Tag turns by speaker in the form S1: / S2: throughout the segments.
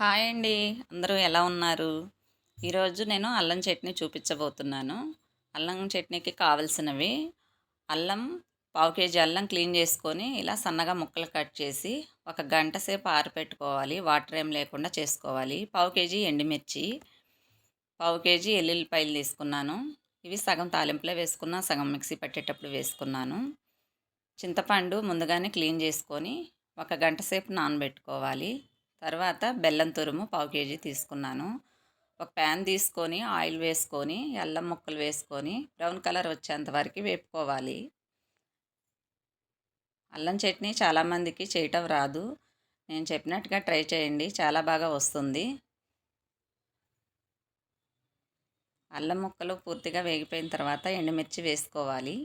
S1: Hi అండి. అందరూ ఎలా ఉన్నారు? ఈరోజు నేను అల్లం చట్నీ చూపించబోతున్నాను. అల్లం చట్నీకి కావలసినవి అల్లం, పావు కేజీ అల్లం క్లీన్ చేసుకొని ఇలా సన్నగా ముక్కలు కట్ చేసి ఒక గంట సేపు ఆరపెట్టుకోవాలి. వాటర్ ఏం లేకుండా చేసుకోవాలి. పావు కేజీ ఎండుమిర్చి, పావు కేజీ ఎల్లుల్లిపాయలు తీసుకున్నాను. ఇవి సగం తాలింపులో వేసుకున్నా, సగం మిక్సీ పట్టేటప్పుడు వేసుకున్నాను. చింతపండు ముందుగానే క్లీన్ చేసుకొని ఒక గంట సేపు నానబెట్టుకోవాలి. తర్వాత బెల్లం తురుము పావు కేజీ తీసుకున్నాను. ఒక ప్యాన్ తీసుకొని ఆయిల్ వేసుకొని అల్లం ముక్కలు వేసుకొని బ్రౌన్ కలర్ వచ్చేంత వరకు వేపుకోవాలి. అల్లం చట్నీ చాలామందికి చేయటం రాదు. నేను చెప్పినట్టుగా ట్రై చేయండి, చాలా బాగా వస్తుంది. అల్లం ముక్కలు పూర్తిగా వేగిపోయిన తర్వాత ఎండుమిర్చి వేసుకోవాలి.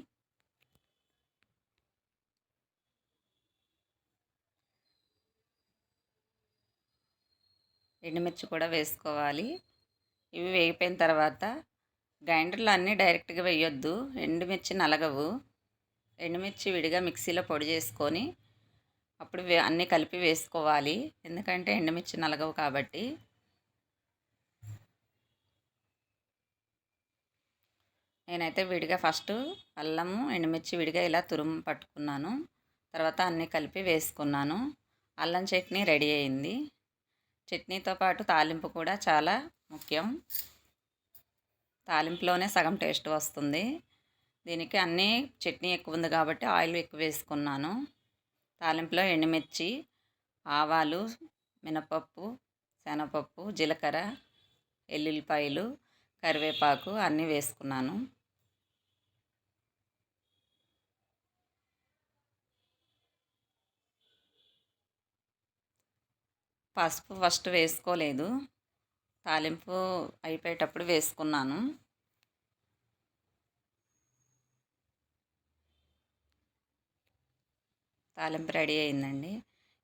S1: ఎండుమిర్చి కూడా వేసుకోవాలి. ఇవి వేగిపోయిన తర్వాత గ్రైండర్లో అన్నీ డైరెక్ట్గా వేయొద్దు, ఎండుమిర్చి నలగవు. ఎండుమిర్చి విడిగా మిక్సీలో పొడి చేసుకొని అప్పుడు అన్నీ కలిపి వేసుకోవాలి, ఎందుకంటే ఎండుమిర్చి నలగవు కాబట్టి. నేనైతే విడిగా ఫస్ట్ అల్లము ఎండుమిర్చి విడిగా ఇలా తురుము పట్టుకున్నాను. తర్వాత అన్నీ కలిపి వేసుకున్నాను. అల్లం చట్నీ రెడీ అయింది. చట్నీతో పాటు తాలింపు కూడా చాలా ముఖ్యం. తాలింపులోనే సగం టేస్ట్ వస్తుంది. దీనికి అన్నీ చట్నీ ఎక్కువ ఉంది కాబట్టి ఆయిల్ ఎక్కువ వేసుకున్నాను. తాలింపులో ఎండుమిర్చి, ఆవాలు, మినపప్పు, శనగపప్పు, జీలకర్ర, ఎల్లుల్లిపాయలు, కరివేపాకు అన్నీ వేసుకున్నాను. పసుపు ఫస్ట్ వేసుకోలేదు, తాలింపు అయిపోయేటప్పుడు వేసుకున్నాను. తాలింపు రెడీ అయిందండి.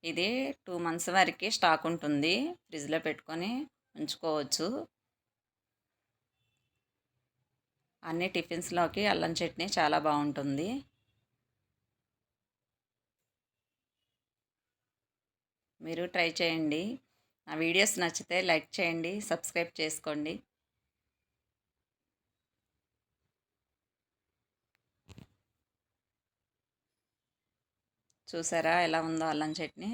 S1: ఇది 2 months వరకు స్టాక్ ఉంటుంది, ఫ్రిడ్జ్లో పెట్టుకొని ఉంచుకోవచ్చు. అన్ని టిఫిన్స్లోకి అల్లం చట్నీ చాలా బాగుంటుంది. మీరు ట్రై చేయండి. నా వీడియోస్ నచ్చితే లైక్ చేయండి, సబ్స్క్రైబ్ చేసుకోండి. చూసారా ఎలా ఉందో అల్లం చట్నీ?